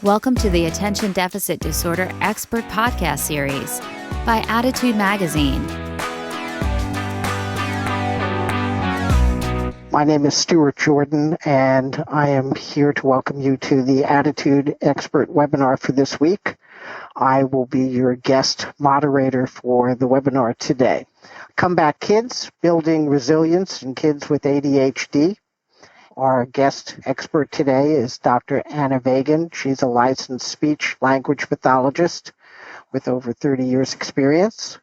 Welcome to the Attention Deficit Disorder Expert Podcast Series by Attitude Magazine. My name is Stuart Jordan, and I am here to welcome you to the Attitude Expert webinar for this week. I will be your guest moderator for the webinar today. Comeback Kids, Building Resilience in Kids with ADHD. Our guest expert today is Dr. Anna Vagin. She's a licensed speech language pathologist with over 30 years experience.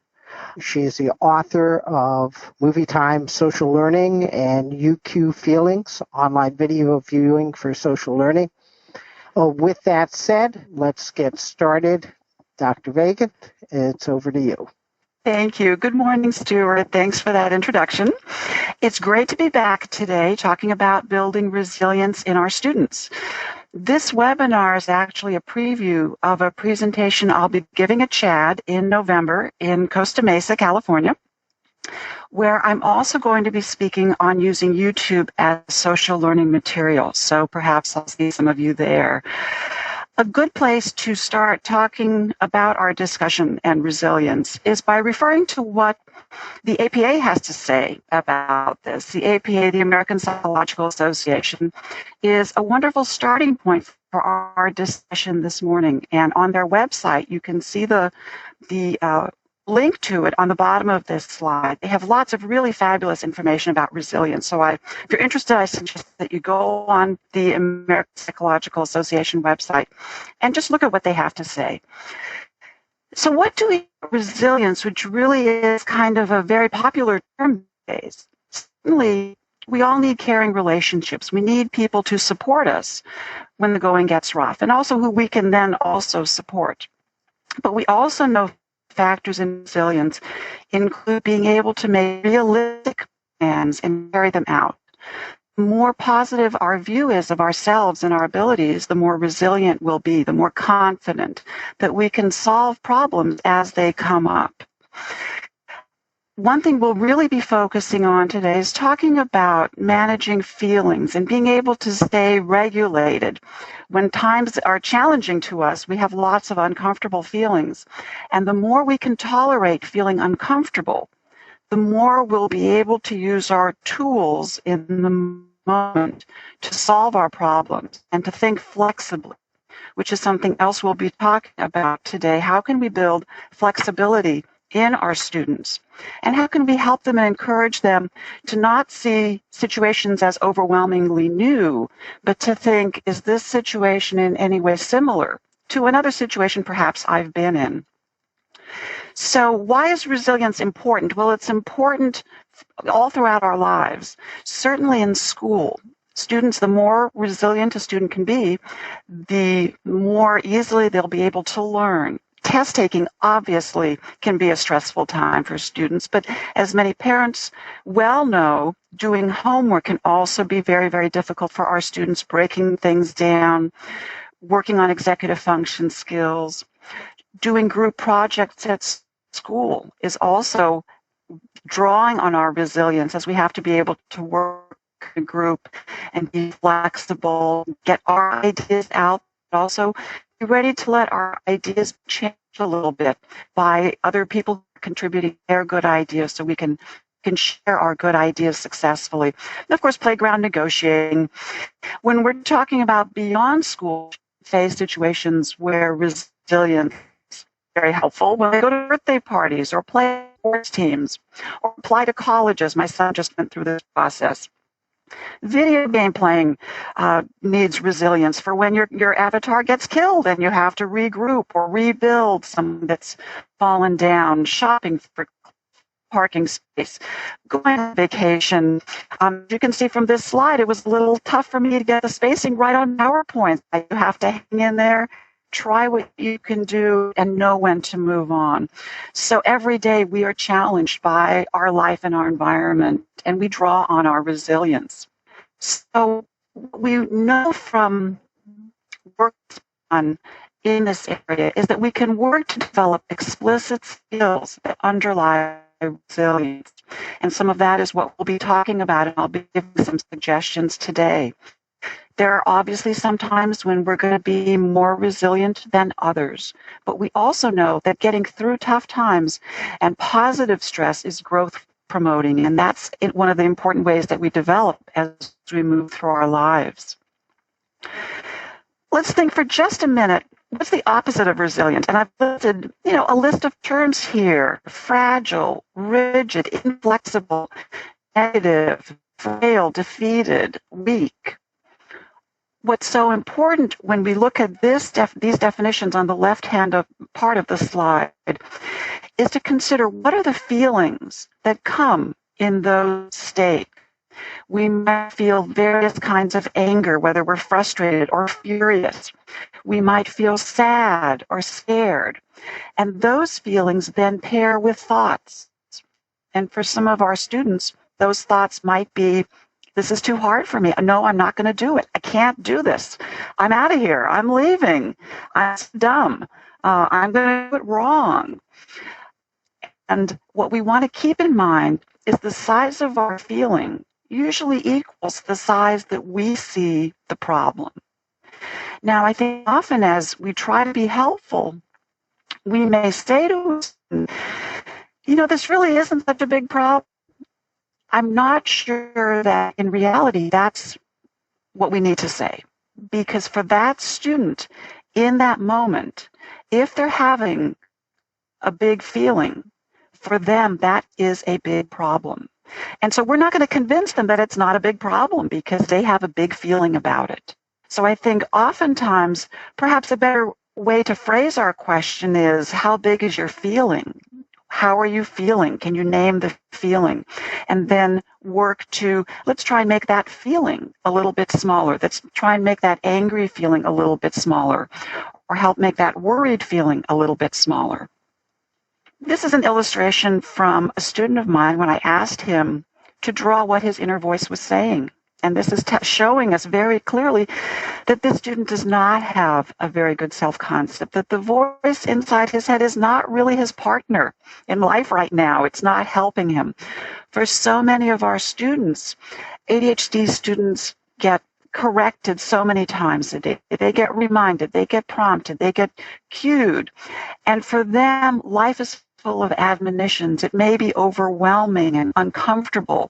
She's the author of Movie Time Social Learning and UQ Feelings, online video viewing for social learning. With that said, let's get started. Dr. Vagin, it's over to you. Thank you. Good morning, Stuart. Thanks for that introduction. It's great to be back today talking about building resilience in our students. This webinar is actually a preview of a presentation I'll be giving at CHAD in November in Costa Mesa, California, where I'm also going to be speaking on using YouTube as social learning material. So perhaps I'll see some of you there. A good place to start talking about our discussion and resilience is by referring to what the APA has to say about this. The APA, the American Psychological Association, is a wonderful starting point for our discussion this morning. And on their website, you can see the link to it on the bottom of this slide. They have lots of really fabulous information about resilience. So if you're interested, I suggest that you go on the American Psychological Association website and just look at what they have to say. So what do we resilience, which really is kind of a very popular term these days? Certainly, we all need caring relationships. We need people to support us when the going gets rough, and also who we can then also support. But we also know factors in resilience include being able to make realistic plans and carry them out. The more positive our view is of ourselves and our abilities, the more resilient we'll be, the more confident that we can solve problems as they come up. One thing we'll really be focusing on today is talking about managing feelings and being able to stay regulated. When times are challenging to us, we have lots of uncomfortable feelings. And the more we can tolerate feeling uncomfortable, the more we'll be able to use our tools in the moment to solve our problems and to think flexibly, which is something else we'll be talking about today. How can we build flexibility in our students? And how can we help them and encourage them to not see situations as overwhelmingly new, but to think, is this situation in any way similar to another situation perhaps I've been in? So why is resilience important? Well, it's important all throughout our lives. Certainly in school, students, the more resilient a student can be, the more easily they'll be able to learn. Test taking obviously can be a stressful time for students, but as many parents well know, doing homework can also be very, very difficult for our students, breaking things down, working on executive function skills. Doing group projects at school is also drawing on our resilience, as we have to be able to work in a group and be flexible, get our ideas out, but also be ready to let our ideas change a little bit by other people contributing their good ideas so we can share our good ideas successfully. And of course, playground negotiating. When we're talking about beyond school phase situations where resilience is very helpful, when they go to birthday parties or play sports teams or apply to colleges, my son just went through this process. Video game playing needs resilience for when your avatar gets killed and you have to regroup or rebuild something that's fallen down. Shopping for parking space, going on vacation. You can see from this slide, it was a little tough for me to get the spacing right on PowerPoint. You have to hang in there, try what you can do, and know when to move on. So every day we are challenged by our life and our environment, and we draw on our resilience. So we know from work done in this area is that we can work to develop explicit skills that underlie resilience. And some of that is what we'll be talking about, and I'll be giving some suggestions today. There are obviously some times when we're going to be more resilient than others, but we also know that getting through tough times and positive stress is growth promoting, and that's one of the important ways that we develop as we move through our lives. Let's think for just a minute, what's the opposite of resilient? And I've listed, a list of terms here: fragile, rigid, inflexible, negative, frail, defeated, weak. What's so important when we look at these definitions on the left-hand part of the slide is to consider what are the feelings that come in those states. We might feel various kinds of anger, whether we're frustrated or furious. We might feel sad or scared. And those feelings then pair with thoughts. And for some of our students, those thoughts might be, this is too hard for me. No, I'm not going to do it. I can't do this. I'm out of here. I'm leaving. I'm dumb. I'm going to do it wrong. And what we want to keep in mind is the size of our feeling usually equals the size that we see the problem. Now, I think often as we try to be helpful, we may say to us, this really isn't such a big problem. I'm not sure that in reality that's what we need to say. Because for that student, in that moment, if they're having a big feeling, for them, that is a big problem. And so we're not going to convince them that it's not a big problem because they have a big feeling about it. So I think oftentimes, perhaps a better way to phrase our question is, how big is your feeling? How are you feeling? Can you name the feeling? And then work to, let's try and make that feeling a little bit smaller. Let's try and make that angry feeling a little bit smaller, or help make that worried feeling a little bit smaller. This is an illustration from a student of mine when I asked him to draw what his inner voice was saying. And this is showing us very clearly that this student does not have a very good self-concept, that the voice inside his head is not really his partner in life right now. It's not helping him. For so many of our students, ADHD students get corrected so many times a day. They get reminded, they get prompted, they get cued. And for them, life is full of admonitions. It may be overwhelming and uncomfortable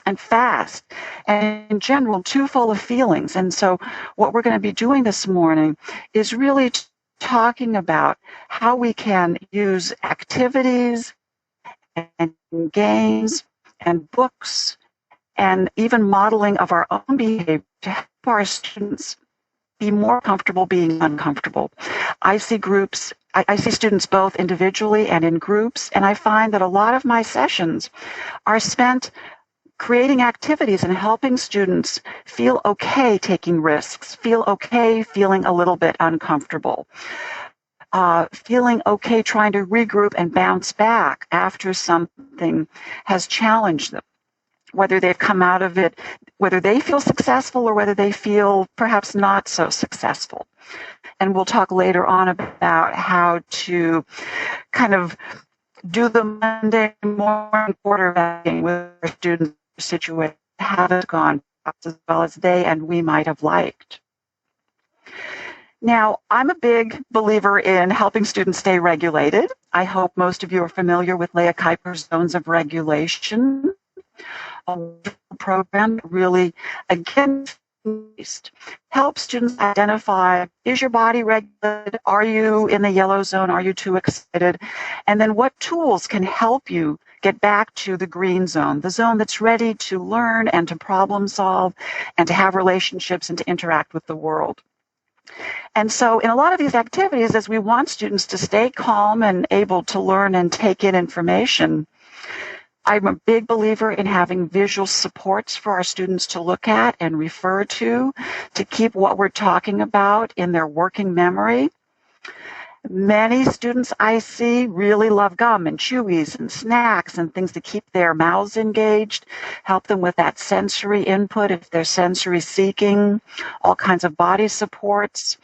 and fast, and in general, too full of feelings. And so what we're going to be doing this morning is really talking about how we can use activities and games and books and even modeling of our own behavior to help our students be more comfortable being uncomfortable. I see students both individually and in groups, and I find that a lot of my sessions are spent creating activities and helping students feel okay taking risks, feel okay feeling a little bit uncomfortable, feeling okay trying to regroup and bounce back after something has challenged them, whether they've come out of it, whether they feel successful or whether they feel perhaps not so successful. And we'll talk later on about how to kind of do the Monday morning quarterbacking with our students situation, haven't gone as well as they and we might have liked. Now, I'm a big believer in helping students stay regulated. I hope most of you are familiar with Leah Kuyper's Zones of Regulation, a program that really, again, helps students identify, is your body regulated? Are you in the yellow zone? Are you too excited? And then what tools can help you get back to the green zone, the zone that's ready to learn and to problem solve and to have relationships and to interact with the world. And so in a lot of these activities, as we want students to stay calm and able to learn and take in information, I'm a big believer in having visual supports for our students to look at and refer to keep what we're talking about in their working memory. Many students I see really love gum and chewies and snacks and things to keep their mouths engaged, help them with that sensory input if they're sensory seeking, all kinds of body supports.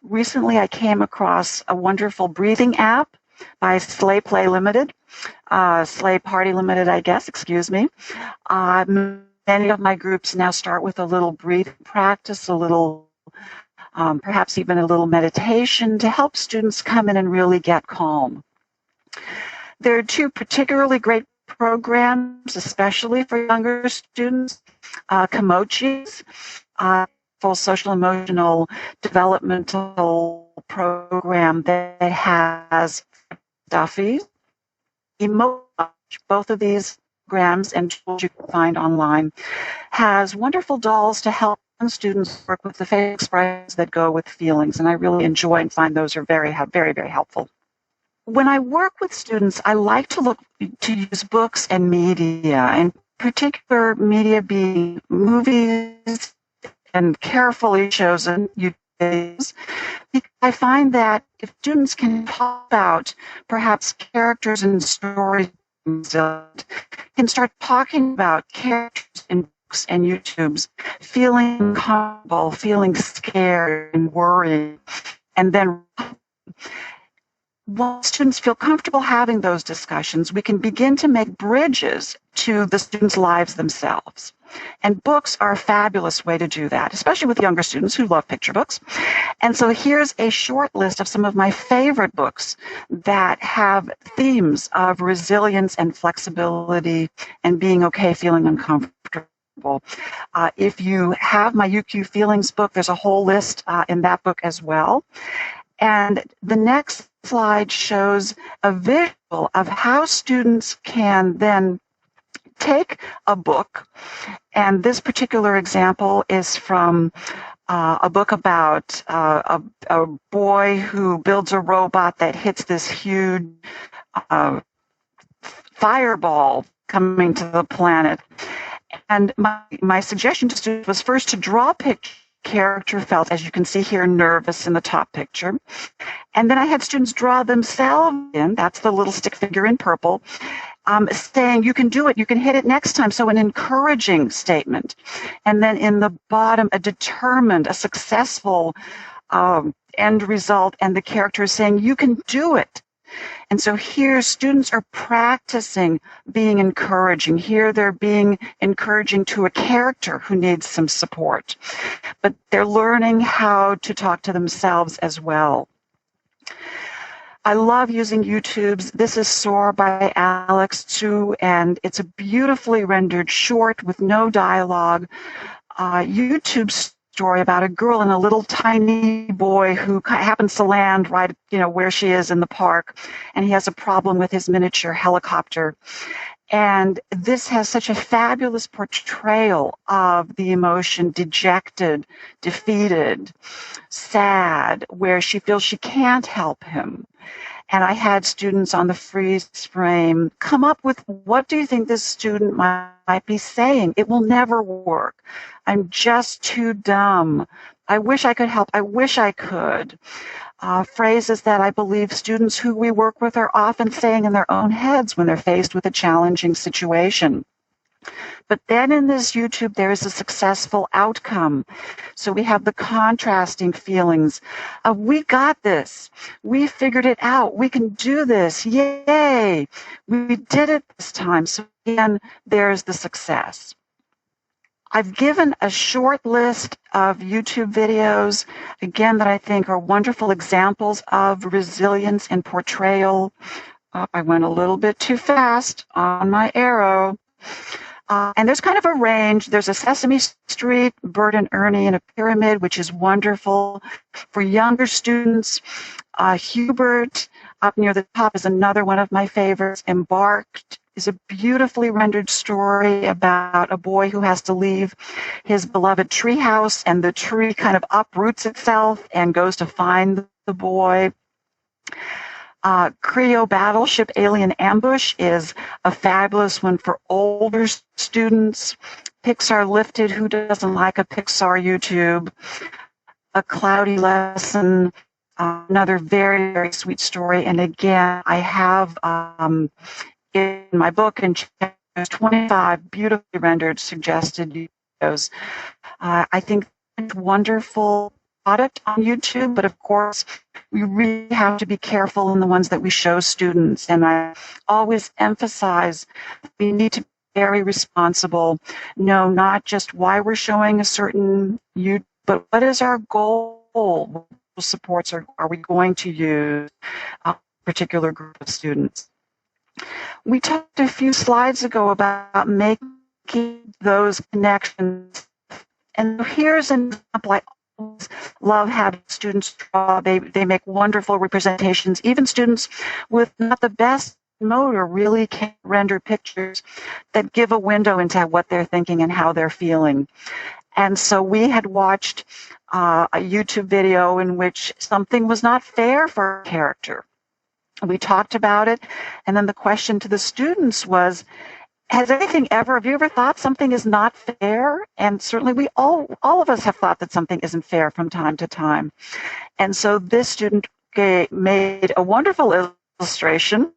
Recently, I came across a wonderful breathing app by Slay Party Limited, excuse me. Many of my groups now start with a little breathing practice, a little, perhaps even a little meditation to help students come in and really get calm. There are two particularly great programs, especially for younger students, Kimochi's full social emotional developmental program that has Duffy, both of these programs and tools you can find online, has wonderful dolls to help students work with the facial expressions that go with feelings, and I really enjoy and find those are very, very helpful. When I work with students, I like to use books and media, in particular media being movies and carefully chosen videos, because I find that if students can talk about perhaps characters and stories, can start talking about characters in books and YouTubes, feeling uncomfortable, feeling scared and worried, and then once students feel comfortable having those discussions, we can begin to make bridges to the students' lives themselves. And books are a fabulous way to do that, especially with younger students who love picture books. And so here's a short list of some of my favorite books that have themes of resilience and flexibility and being okay feeling uncomfortable. If you have my UQ Feelings book, there's a whole list in that book as well. And the next slide shows a visual of how students can then take a book, and this particular example is from a book about a boy who builds a robot that hits this huge fireball coming to the planet. And my suggestion to students was first to draw a picture. Character felt, as you can see here, nervous in the top picture. And then I had students draw themselves in, that's the little stick figure in purple, saying, you can do it, you can hit it next time. So an encouraging statement. And then in the bottom, a determined, a successful end result, and the character is saying, you can do it. And so here students are practicing being encouraging. Here they're being encouraging to a character who needs some support. But they're learning how to talk to themselves as well. I love using YouTubes. This is Soar by Alex Tzu, and it's a beautifully rendered short with no dialogue YouTube story about a girl and a little tiny boy who happens to land right, where she is in the park, and he has a problem with his miniature helicopter. And this has such a fabulous portrayal of the emotion dejected, defeated, sad, where she feels she can't help him. And I had students on the freeze frame come up with, what do you think this student might be saying? It will never work. I'm just too dumb. I wish I could help. I wish I could. Phrases that I believe students who we work with are often saying in their own heads when they're faced with a challenging situation. But then in this YouTube, there is a successful outcome. So we have the contrasting feelings of, we got this. We figured it out. We can do this. Yay. We did it this time. So again, there's the success. I've given a short list of YouTube videos, again, that I think are wonderful examples of resilience and portrayal. I went a little bit too fast on my arrow. And there's kind of a range. There's a Sesame Street, Bert and Ernie in a pyramid, which is wonderful. For younger students, Hubert up near the top is another one of my favorites. Embarked is a beautifully rendered story about a boy who has to leave his beloved treehouse, and the tree kind of uproots itself and goes to find the boy. Creo Battleship Alien Ambush is a fabulous one for older students. Pixar Lifted, who doesn't like a Pixar YouTube? A Cloudy Lesson, another very, very sweet story. And again, I have in my book in chapters 25 beautifully rendered suggested videos. I think it's wonderful product on YouTube, but of course, we really have to be careful in the ones that we show students. And I always emphasize we need to be very responsible, know not just why we're showing a certain but what is our goal? What supports are we going to use a particular group of students? We talked a few slides ago about making those connections. And here's an example. I always love having students draw. They make wonderful representations. Even students with not the best motor really can render pictures that give a window into what they're thinking and how they're feeling. And so we had watched a YouTube video in which something was not fair for a character. We talked about it, and then the question to the students was, have you ever thought something is not fair? And certainly we all of us have thought that something isn't fair from time to time. And so this student made a wonderful illustration.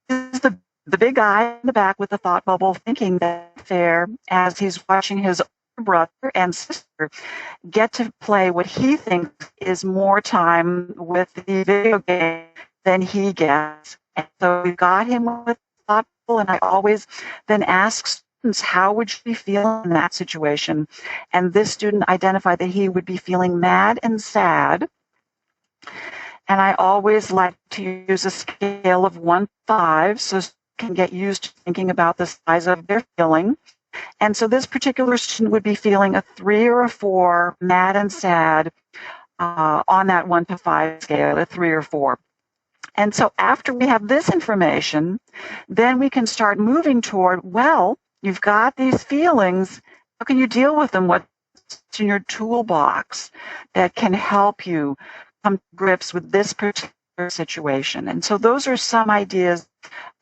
This is the big guy in the back with the thought bubble thinking that fair as he's watching his brother and sister get to play what he thinks is more time with the video game than he gets. And so we got him with thoughtful, and I always then ask students, how would you be feeling in that situation? And this student identified that he would be feeling mad and sad. And I always like to use a scale of 1 to 5 so students can get used to thinking about the size of their feeling. And so this particular student would be feeling a 3 or a 4, mad and sad, on that 1 to 5 scale, a 3 or 4. And so after we have this information, then we can start moving toward, well, you've got these feelings. How can you deal with them? What's in your toolbox that can help you come to grips with this particular situation? And so those are some ideas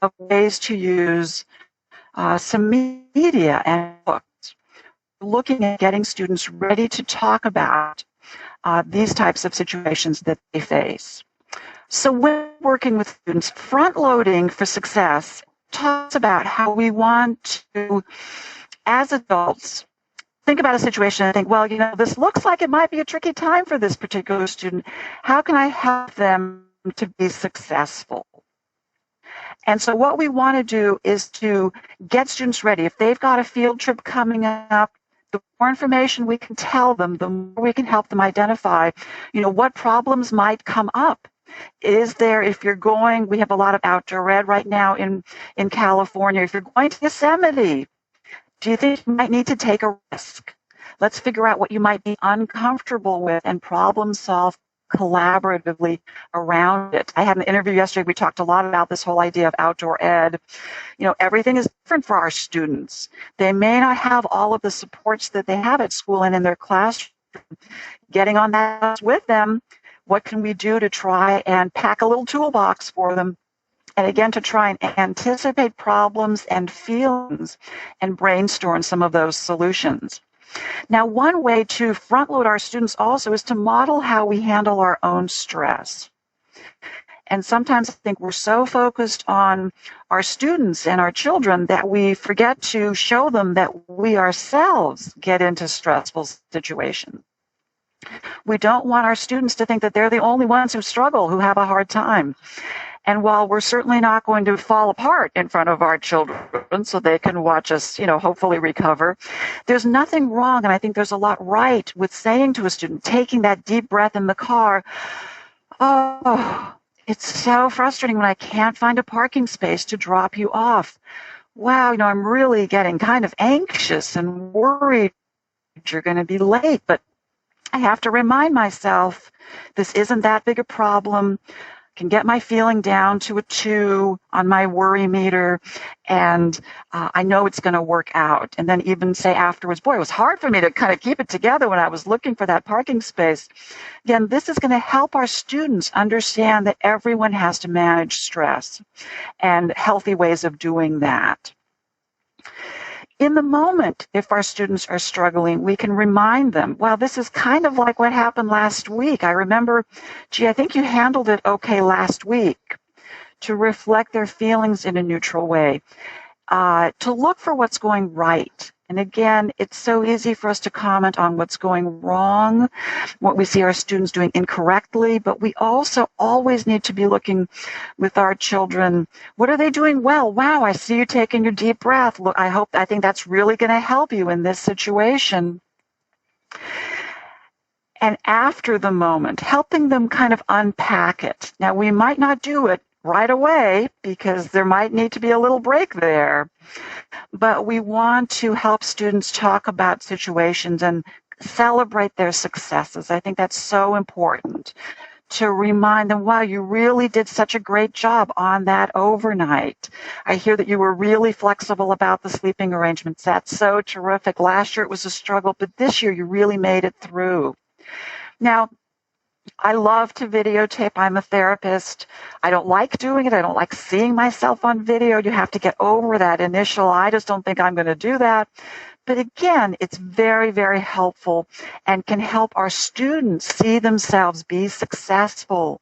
of ways to use some media and books, looking at getting students ready to talk about these types of situations that they face. So when working with students, front-loading for success talks about how we want to, as adults, think about a situation and think, well, this looks like it might be a tricky time for this particular student. How can I help them to be successful? And so what we want to do is to get students ready. If they've got a field trip coming up, the more information we can tell them, the more we can help them identify, what problems might come up. Is there, if you're going, we have a lot of outdoor ed right now in California. If you're going to Yosemite, do you think you might need to take a risk? Let's figure out what you might be uncomfortable with and problem solve collaboratively around it. I had an interview yesterday. We talked a lot about this whole idea of outdoor ed. Everything is different for our students. They may not have all of the supports that they have at school and in their classroom. Getting on that bus with them, what can we do to try and pack a little toolbox for them? And again, to try and anticipate problems and feelings and brainstorm some of those solutions. Now, one way to front load our students also is to model how we handle our own stress. And sometimes I think we're so focused on our students and our children that we forget to show them that we ourselves get into stressful situations. We don't want our students to think that they're the only ones who struggle, who have a hard time. And while we're certainly not going to fall apart in front of our children so they can watch us, hopefully recover, there's nothing wrong, and I think there's a lot right with saying to a student, taking that deep breath in the car, oh, it's so frustrating when I can't find a parking space to drop you off. Wow, I'm really getting kind of anxious and worried you're going to be late, but I have to remind myself this isn't that big a problem. I can get my feeling down to a 2 on my worry meter, and I know it's going to work out. And then even say afterwards, boy, it was hard for me to kind of keep it together when I was looking for that parking space. Again, this is going to help our students understand that everyone has to manage stress and healthy ways of doing that. In the moment, if our students are struggling, we can remind them, well, this is kind of like what happened last week. I remember, I think you handled it okay last week. To reflect their feelings in a neutral way, to look for what's going right And again, it's so easy for us to comment on what's going wrong, what we see our students doing incorrectly, but we also always need to be looking with our children, what are they doing well? Wow, I see you taking your deep breath. Look, I think that's really going to help you in this situation. And after the moment, helping them kind of unpack it. Now, we might not do it right away because there might need to be a little break there, but we want to help students talk about situations and celebrate their successes. I think that's so important to remind them, wow, you really did such a great job on that overnight. I hear that you were really flexible about the sleeping arrangements. That's so terrific. Last year it was a struggle, but this year you really made it through. Now, I love to videotape. I'm a therapist. I don't like doing it. I don't like seeing myself on video. You have to get over that initial, I just don't think I'm going to do that. But again, it's very, very helpful and can help our students see themselves be successful,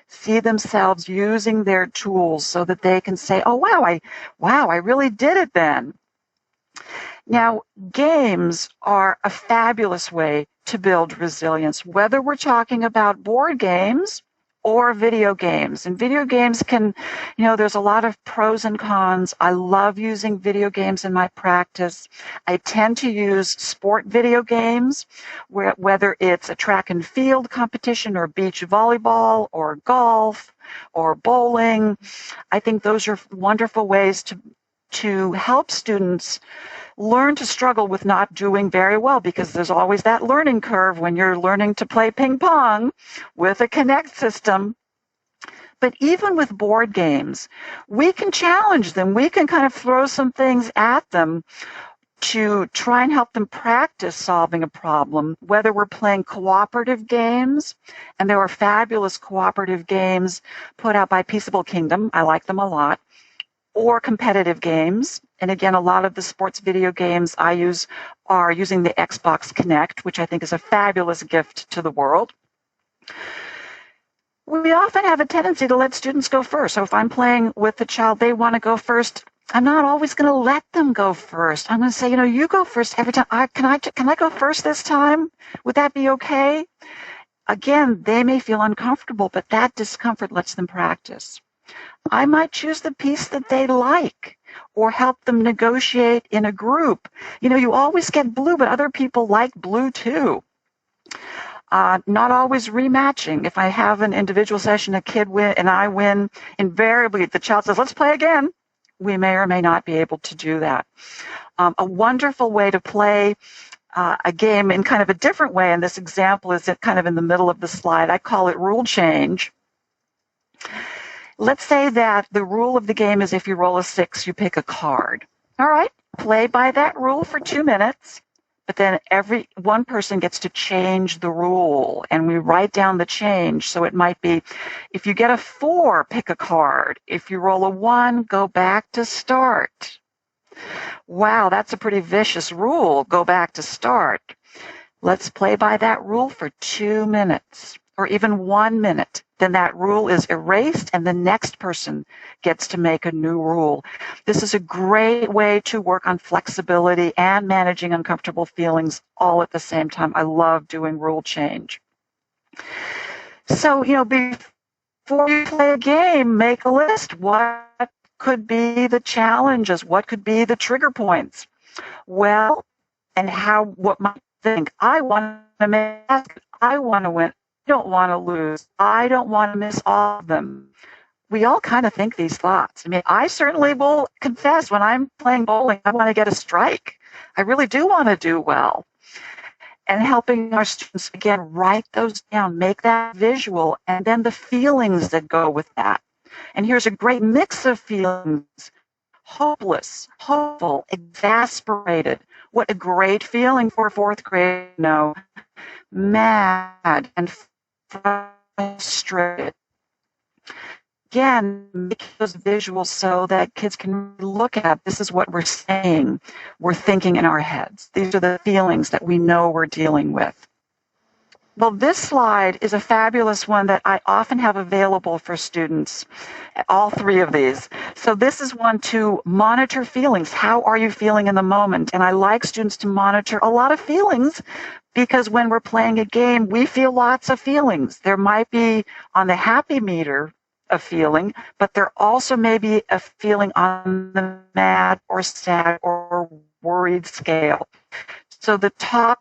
see themselves using their tools so that they can say, oh, wow, I really did it then. Now, games are a fabulous way to build resilience, whether we're talking about board games or video games. And video games can, there's a lot of pros and cons. I love using video games in my practice. I tend to use sport video games, whether it's a track and field competition or beach volleyball or golf or bowling. I think those are wonderful ways to help students learn to struggle with not doing very well, because there's always that learning curve when you're learning to play ping pong with a Kinect system. But even with board games, we can challenge them. We can kind of throw some things at them to try and help them practice solving a problem, whether we're playing cooperative games, and there are fabulous cooperative games put out by Peaceable Kingdom. I like them a lot. Or competitive games. And again, a lot of the sports video games I use are using the Xbox Kinect, which I think is a fabulous gift to the world. We often have a tendency to let students go first. So if I'm playing with the child, they want to go first, I'm not always going to let them go first. I'm going to say, you go first every time. Can I go first this time? Would that be okay? Again, they may feel uncomfortable, but that discomfort lets them practice. I might choose the piece that they like or help them negotiate in a group. You always get blue, but other people like blue too. Not always rematching. If I have an individual session, a kid win and I win, invariably the child says, let's play again. We may or may not be able to do that. A wonderful way to play a game in kind of a different way, and this example is kind of in the middle of the slide. I call it rule change. Let's say that the rule of the game is if you roll a 6, you pick a card. All right, play by that rule for 2 minutes, but then one person gets to change the rule, and we write down the change. So it might be, if you get a 4, pick a card. If you roll a 1, go back to start. Wow, that's a pretty vicious rule. Go back to start. Let's play by that rule for 2 minutes or even 1 minute. Then that rule is erased and the next person gets to make a new rule. This is a great way to work on flexibility and managing uncomfortable feelings all at the same time. I love doing rule change. So, before you play a game, make a list. What could be the challenges? What could be the trigger points? Well, and what might think? I want to make, I want to win. I don't want to lose. I don't want to miss all of them. We all kind of think these thoughts. I certainly will confess when I'm playing bowling, I want to get a strike. I really do want to do well. And helping our students, again, write those down, make that visual, and then the feelings that go with that. And here's a great mix of feelings. Hopeless, hopeful, exasperated. What a great feeling for a 4th grade. Mad and frustrated. Again, make those visuals so that kids can look at, this is what we're saying, we're thinking in our heads. These are the feelings that we know we're dealing with. Well, this slide is a fabulous one that I often have available for students, all three of these. So this is one to monitor feelings. How are you feeling in the moment? And I like students to monitor a lot of feelings because when we're playing a game, we feel lots of feelings. There might be on the happy meter a feeling, but there also may be a feeling on the mad or sad or worried scale. So the top,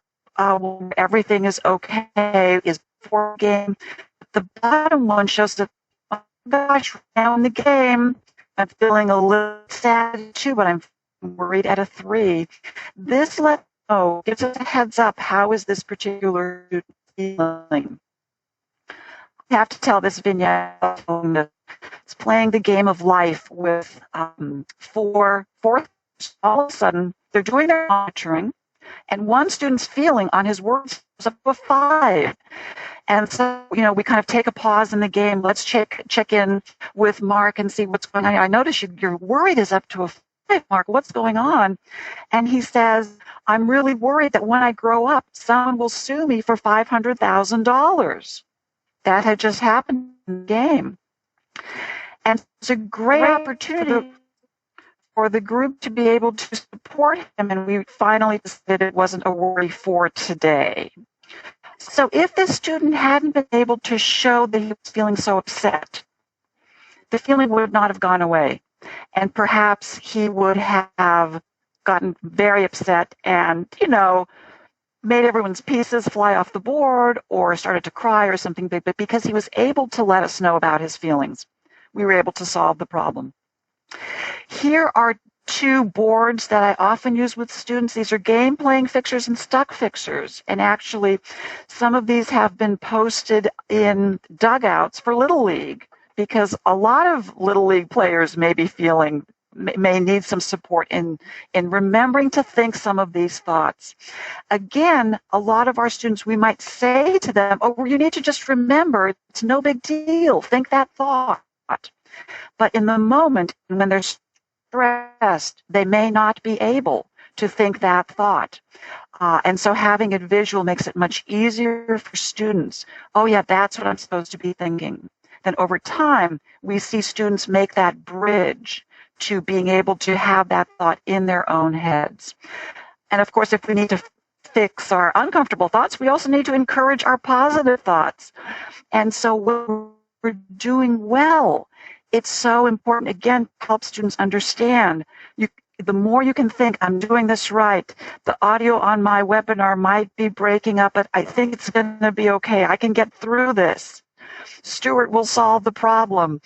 everything is okay, is before game. The bottom one shows that, oh gosh, now in the game, I'm feeling a little sad too, but I'm worried at a 3. This gives us a heads up. How is this particular student feeling? I have to tell this vignette. It's playing the game of life with four. All of a sudden, they're doing their monitoring, and one student's feeling on his words is up to a 5. And so, we kind of take a pause in the game. Let's check in with Mark and see what's going on. I notice you're worried is up to a 5, Mark. What's going on? And he says, I'm really worried that when I grow up, someone will sue me for $500,000. That had just happened in the game. And it's a great opportunity for the group to be able to support him, and we finally decided it wasn't a worry for today. So if this student hadn't been able to show that he was feeling so upset, the feeling would not have gone away. And perhaps he would have gotten very upset and, made everyone's pieces fly off the board or started to cry or something big. But because he was able to let us know about his feelings, we were able to solve the problem. Here are 2 boards that I often use with students. These are game playing fixtures and stuck fixtures. And actually, some of these have been posted in dugouts for Little League because a lot of Little League players may need some support in remembering to think some of these thoughts. Again, a lot of our students, we might say to them, oh, you need to just remember, it's no big deal. Think that thought. But in the moment, when they're stressed, they may not be able to think that thought. And so having it visual makes it much easier for students. Oh, yeah, that's what I'm supposed to be thinking. Then over time, we see students make that bridge to being able to have that thought in their own heads. And of course, if we need to fix our uncomfortable thoughts, we also need to encourage our positive thoughts. And so when we're doing well, it's so important, again, to help students understand. The more you can think, I'm doing this right. The audio on my webinar might be breaking up, but I think it's going to be okay. I can get through this. Stuart will solve the problem.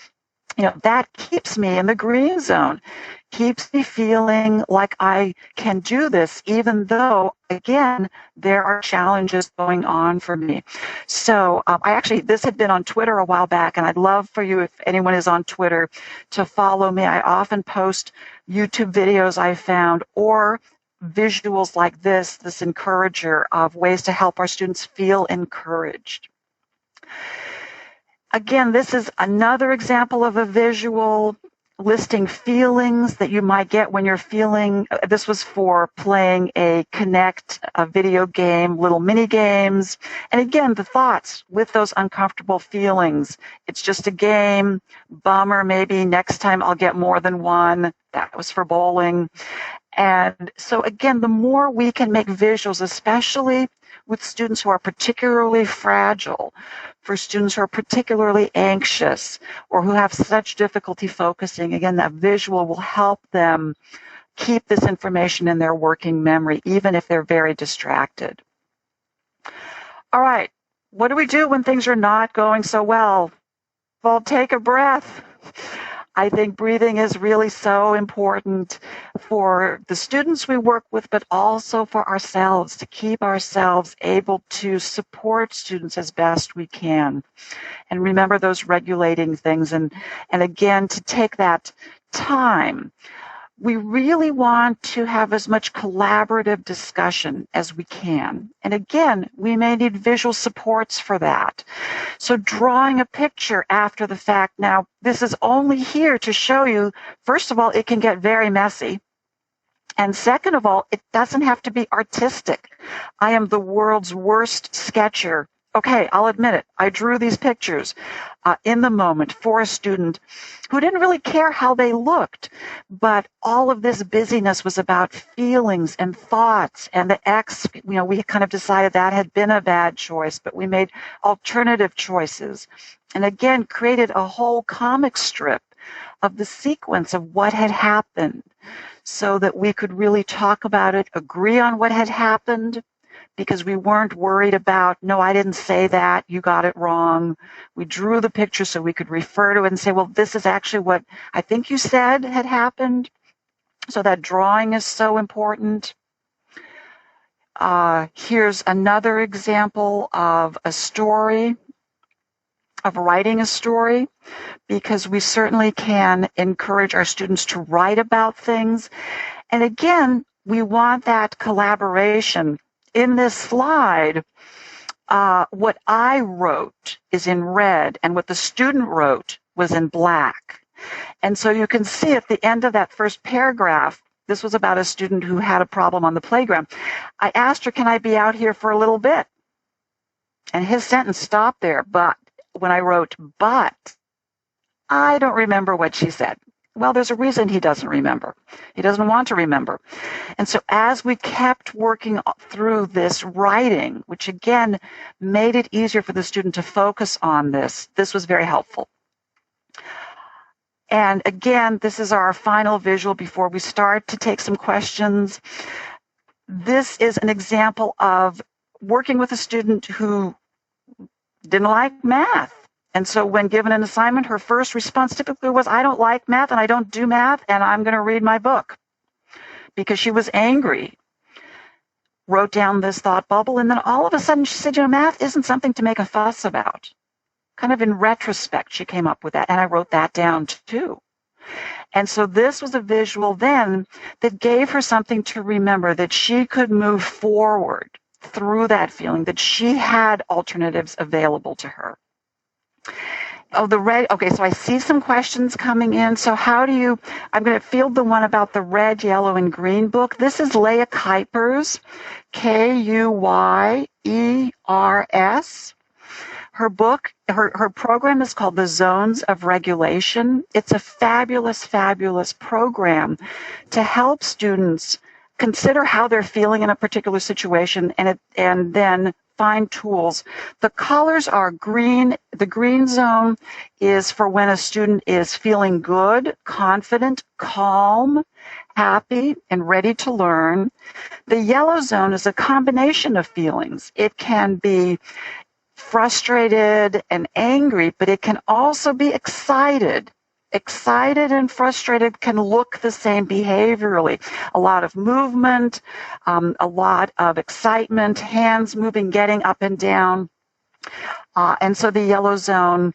That keeps me in the green zone, keeps me feeling like I can do this, even though, again, there are challenges going on for me. So this had been on Twitter a while back, and I'd love for you, if anyone is on Twitter, to follow me. I often post YouTube videos I found or visuals like this encourager of ways to help our students feel encouraged. Again, this is another example of a visual listing feelings that you might get when you're feeling. This was for playing a video game, little mini games. And again, the thoughts with those uncomfortable feelings. It's just a game. Bummer, maybe next time I'll get more than one. That was for bowling. And so again, the more we can make visuals, especially with students who are particularly fragile, for students who are particularly anxious or who have such difficulty focusing, again, that visual will help them keep this information in their working memory, even if they're very distracted. All right, what do we do when things are not going so well? Well, take a breath. I think breathing is really so important for the students we work with, but also for ourselves, to keep ourselves able to support students as best we can. And remember those regulating things. And again, to take that time. We really want to have as much collaborative discussion as we can. And again, we may need visual supports for that. So drawing a picture after the fact. Now, this is only here to show you, first of all, it can get very messy. And second of all, it doesn't have to be artistic. I am the world's worst sketcher Okay, I'll admit it. I drew these pictures in the moment for a student who didn't really care how they looked, but all of this busyness was about feelings and thoughts, and the X, we kind of decided that had been a bad choice, but we made alternative choices. And again, created a whole comic strip of the sequence of what had happened so that we could really talk about it, agree on what had happened, because we weren't worried about, no, I didn't say that, you got it wrong. We drew the picture so we could refer to it and say, well, this is actually what I think you said had happened. So that drawing is so important. Here's another example of a story, of writing a story, because we certainly can encourage our students to write about things. And again, we want that collaboration. In this slide, what I wrote is in red, and what the student wrote was in black. And so you can see at the end of that first paragraph, this was about a student who had a problem on the playground. I asked her, can I be out here for a little bit? And his sentence stopped there. But when I wrote, but, I don't remember what she said. Well, there's a reason he doesn't remember. He doesn't want to remember. And so as we kept working through this writing, which again made it easier for the student to focus on this was very helpful. And again, this is our final visual before we start to take some questions. This is an example of working with a student who didn't like math. And so when given an assignment, her first response typically was, I don't like math and I don't do math and I'm going to read my book, because she was angry. Wrote down this thought bubble, and then all of a sudden she said, math isn't something to make a fuss about. Kind of in retrospect, she came up with that, and I wrote that down too. And so this was a visual then that gave her something to remember, that she could move forward through that feeling, that she had alternatives available to her. Oh, the red. Okay, so I see some questions coming in. So how do you, I'm going to field the one about the red, yellow, and green book. This is Leah Kuypers, Kuyers. Her book, her program is called The Zones of Regulation. It's a fabulous, fabulous program to help students consider how they're feeling in a particular situation and then find tools. The colors are green. The green zone is for when a student is feeling good, confident, calm, happy, and ready to learn. The yellow zone is a combination of feelings. It can be frustrated and angry, but it can also be excited. Excited and frustrated can look the same behaviorally. A lot of movement, a lot of excitement, hands moving, getting up and down. And so the yellow zone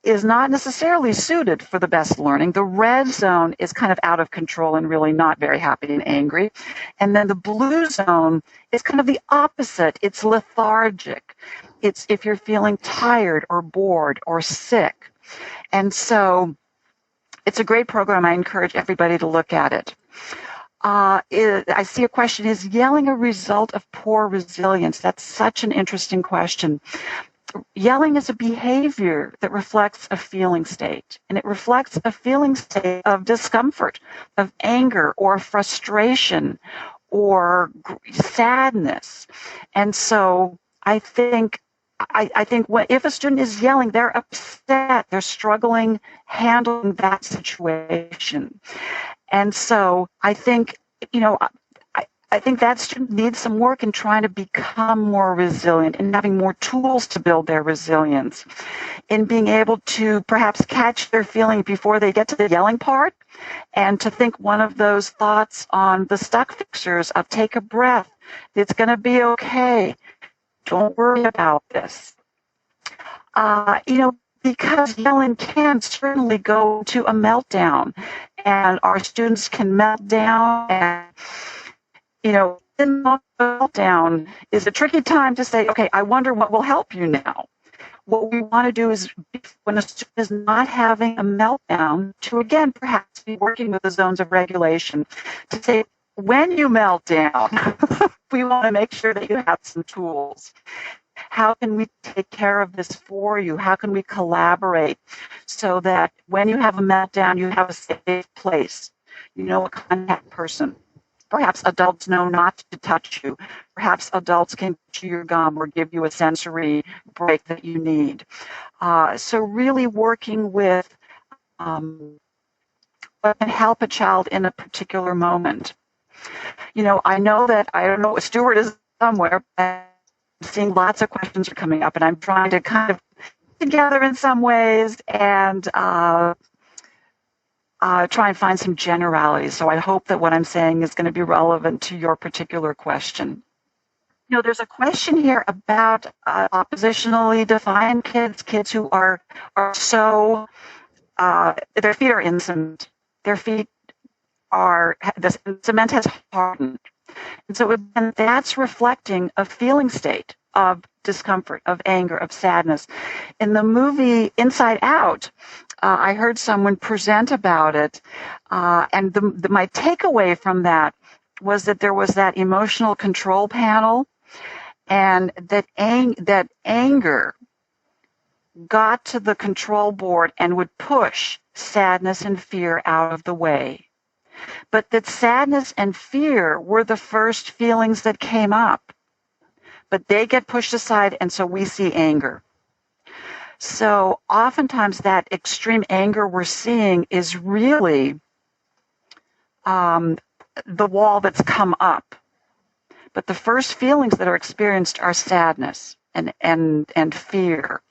is not necessarily suited for the best learning. The red zone is kind of out of control and really not very happy and angry. And then the blue zone is kind of the opposite. It's lethargic. It's if you're feeling tired or bored or sick. And so it's a great program. I encourage everybody to look at it. I see a question, is yelling a result of poor resilience? That's such an interesting question. Yelling is a behavior that reflects a feeling state, and it reflects a feeling state of discomfort, of anger or frustration or sadness. And so I think if a student is yelling, they're upset, they're struggling handling that situation. And so I think, I think that student needs some work in trying to become more resilient and having more tools to build their resilience, in being able to perhaps catch their feeling before they get to the yelling part, and to think one of those thoughts on the stuck fixers of take a breath, it's going to be okay. Don't worry about this. Because yelling can certainly go to a meltdown, and our students can melt down. And, in meltdown is a tricky time to say, okay, I wonder what will help you now. What we want to do is, when a student is not having a meltdown, to again perhaps be working with the zones of regulation, to say, when you melt down, we want to make sure that you have some tools. How can we take care of this for you? How can we collaborate so that when you have a meltdown, you have a safe place, you know, a contact person. Perhaps adults know not to touch you. Perhaps adults can chew your gum or give you a sensory break that you need. So really working with what can help a child in a particular moment. You know, I don't know what Stuart is somewhere, but I'm seeing lots of questions are coming up, and I'm trying to kind of put together in some ways and try and find some generalities. So I hope that what I'm saying is going to be relevant to your particular question. You know, there's a question here about oppositionally defiant kids who are so, their feet are in cement. Their feet the cement has hardened. And so that's reflecting a feeling state of discomfort, of anger, of sadness. In the movie Inside Out, I heard someone present about it, and my takeaway from that was that there was that emotional control panel, and that anger got to the control board and would push sadness and fear out of the way. But that sadness and fear were the first feelings that came up. But they get pushed aside, and so we see anger. So oftentimes that extreme anger we're seeing is really the wall that's come up. But the first feelings that are experienced are sadness and fear.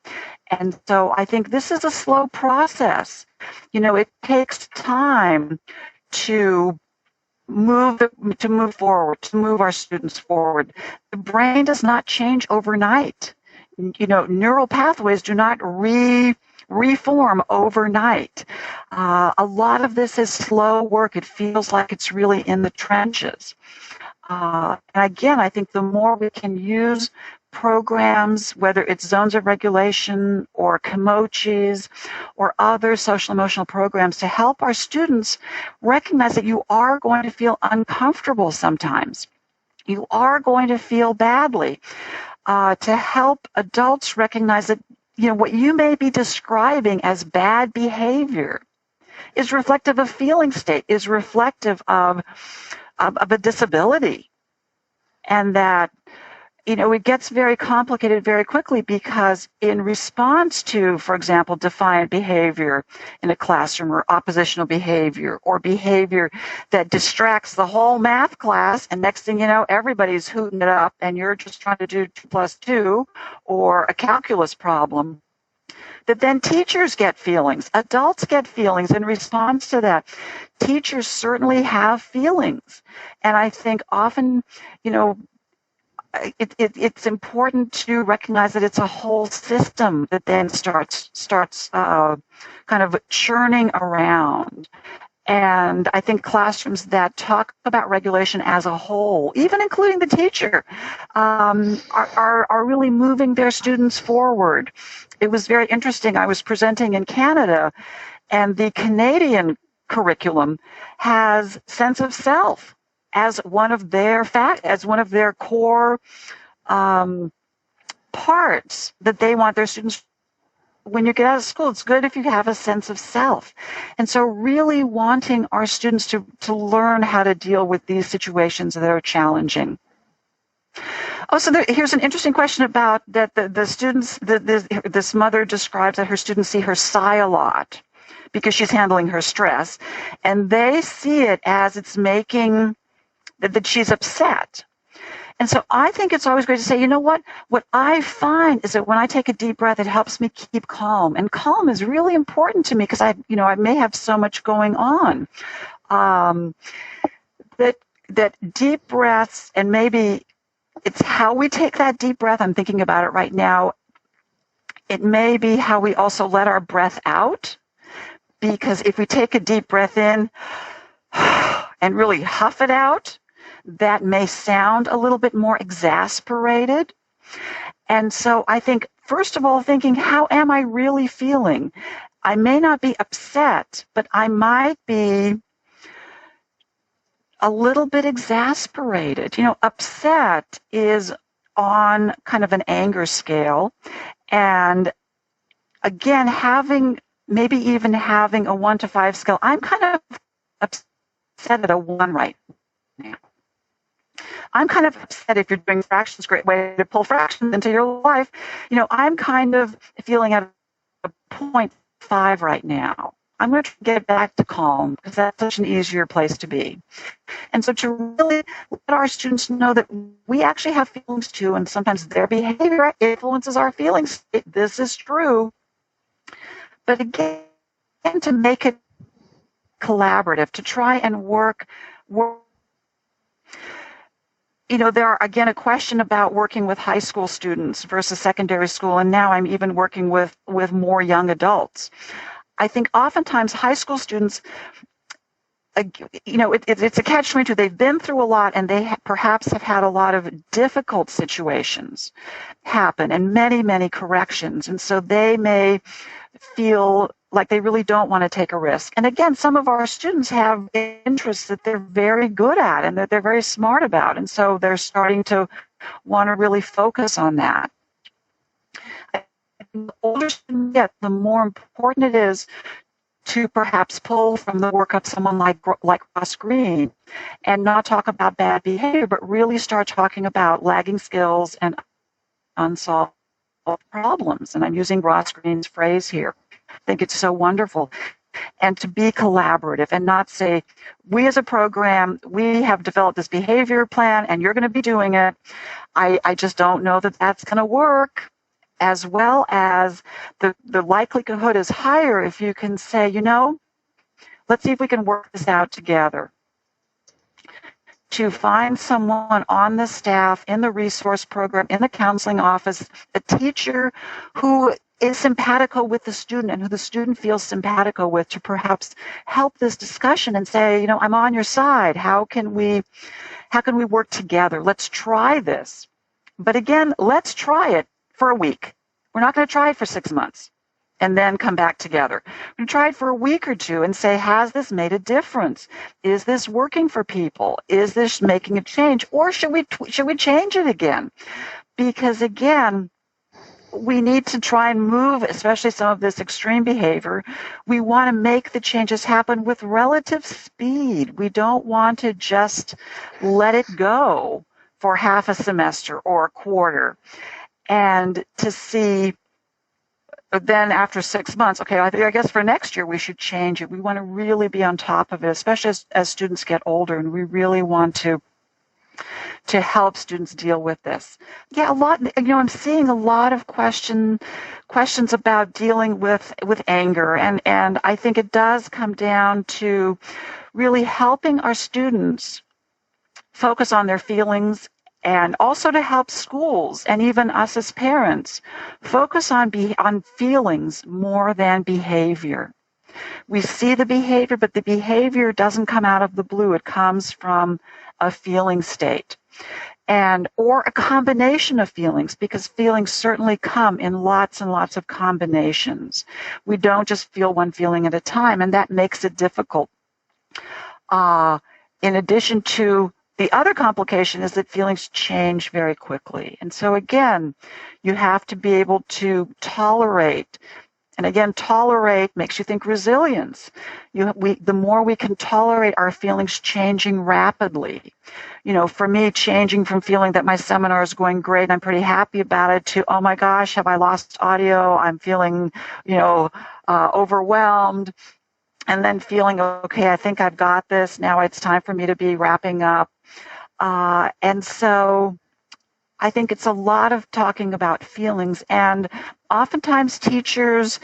And so I think this is a slow process. You know, it takes time to move forward, to move our students forward. The brain does not change overnight. You know, neural pathways do not reform overnight. A lot of this is slow work. It feels like it's really in the trenches. And again, I think the more we can use programs, whether it's zones of regulation or kimochis or other social emotional programs, to help our students recognize that you are going to feel uncomfortable sometimes. You are going to feel badly. To help adults recognize that, you know, what you may be describing as bad behavior is reflective of feeling state, is reflective of a disability. And that, you know, it gets very complicated very quickly, because in response to, for example, defiant behavior in a classroom, or oppositional behavior, or behavior that distracts the whole math class, and next thing you know, everybody's hooting it up and you're just trying to do 2 + 2 or a calculus problem, that then teachers get feelings, adults get feelings in response to that. Teachers certainly have feelings. And I think often, you know, it's important to recognize that it's a whole system that then starts kind of churning around. And I think classrooms that talk about regulation as a whole, even including the teacher, are really moving their students forward. It was very interesting. I was presenting in Canada, and the Canadian curriculum has sense of self as one of their core parts that they want their students. When you get out of school, it's good if you have a sense of self. And so really wanting our students to learn how to deal with these situations that are challenging. Oh, so here's an interesting question about that the students, this mother describes that her students see her sigh a lot because she's handling her stress, and they see it as it's making that she's upset. And so I think it's always great to say, you know what I find is that when I take a deep breath, it helps me keep calm. And calm is really important to me, because I may have so much going on. That deep breaths, and maybe it's how we take that deep breath. I'm thinking about it right now. It may be how we also let our breath out, because if we take a deep breath in and really huff it out, that may sound a little bit more exasperated. And so I think, first of all, thinking, how am I really feeling? I may not be upset, but I might be a little bit exasperated. You know, upset is on kind of an anger scale. And again, maybe even having a 1 to 5 scale, I'm kind of upset at a 1 right now. I'm kind of upset if you're doing fractions, great way to pull fractions into your life. I'm kind of feeling at a 0.5 right now. I'm going to get back to calm because that's such an easier place to be. And so to really let our students know that we actually have feelings too, and sometimes their behavior influences our feelings. This is true. But again, to make it collaborative, to try and work. There are, again, a question about working with high school students versus secondary school, and now I'm even working with more young adults. I think oftentimes high school students, it's a catch-22. They've been through a lot, and they perhaps have had a lot of difficult situations happen and many, many corrections. And so they may feel like they really don't want to take a risk. And again, some of our students have interests that they're very good at and that they're very smart about. And so they're starting to want to really focus on that. The older students get, the more important it is to perhaps pull from the work of someone like Ross Greene and not talk about bad behavior, but really start talking about lagging skills and unsolved problems. And I'm using Ross Greene's phrase here. I think it's so wonderful. And to be collaborative and not say, we as a program, we have developed this behavior plan and you're going to be doing it. I just don't know that that's going to work. As well as the likelihood is higher if you can say, let's see if we can work this out together. To find someone on the staff, in the resource program, in the counseling office, a teacher who is simpatico with the student and who the student feels simpatico with, to perhaps help this discussion and say, I'm on your side. How can we work together? Let's try this. But again, let's try it for a week. We're not going to try it for 6 months and then come back together. We're going to try it for a week or two and say, has this made a difference? Is this working for people? Is this making a change? Or should we change it again? Because again, we need to try and move, especially some of this extreme behavior. We want to make the changes happen with relative speed. We don't want to just let it go for half a semester or a quarter. And to see then after 6 months, okay, I guess for next year we should change it. We want to really be on top of it, especially as students get older, and we really want to help students deal with this. Yeah, a lot, I'm seeing a lot of questions about dealing with anger, and I think it does come down to really helping our students focus on their feelings, and also to help schools and even us as parents focus on feelings more than behavior. We see the behavior, but the behavior doesn't come out of the blue. It comes from a feeling state, or a combination of feelings, because feelings certainly come in lots and lots of combinations. We don't just feel one feeling at a time, and that makes it difficult. In addition to the other complication is that feelings change very quickly. And so again, you have to be able to tolerate. And again, tolerate makes you think resilience. The more we can tolerate our feelings changing rapidly. For me, changing from feeling that my seminar is going great and I'm pretty happy about it to, oh my gosh, have I lost audio? I'm feeling, overwhelmed. And then feeling, okay, I think I've got this. Now it's time for me to be wrapping up. And so I think it's a lot of talking about feelings. And oftentimes teachers,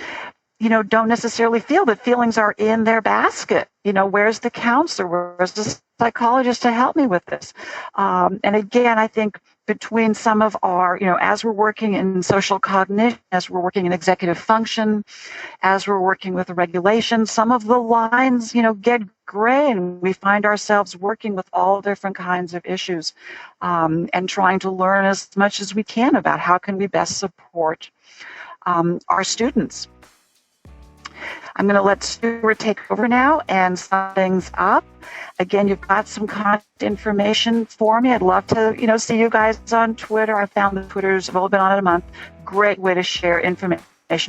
don't necessarily feel that feelings are in their basket. Where's the counselor? Where's the psychologist to help me with this? And again, I think between some of our, as we're working in social cognition, as we're working in executive function, as we're working with regulation, some of the lines, get gray, and we find ourselves working with all different kinds of issues, and trying to learn as much as we can about how can we best support our students. I'm going to let Stuart take over now and sum things up. Again, you've got some contact information for me. I'd love to, see you guys on Twitter. I found the Twitters have only been on it a month. Great way to share information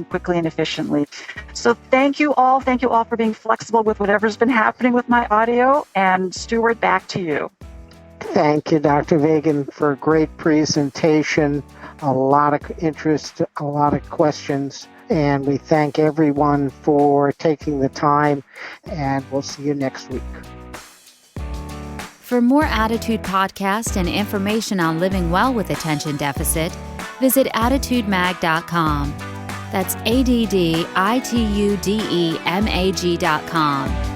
quickly and efficiently. So thank you all. Thank you all for being flexible with whatever's been happening with my audio. And Stuart, back to you. Thank you, Dr. Vagin, for a great presentation. A lot of interest, a lot of questions. And we thank everyone for taking the time. And we'll see you next week. For more Attitude Podcast and information on living well with attention deficit, visit attitudemag.com. That's ADDITUDEMAG.com.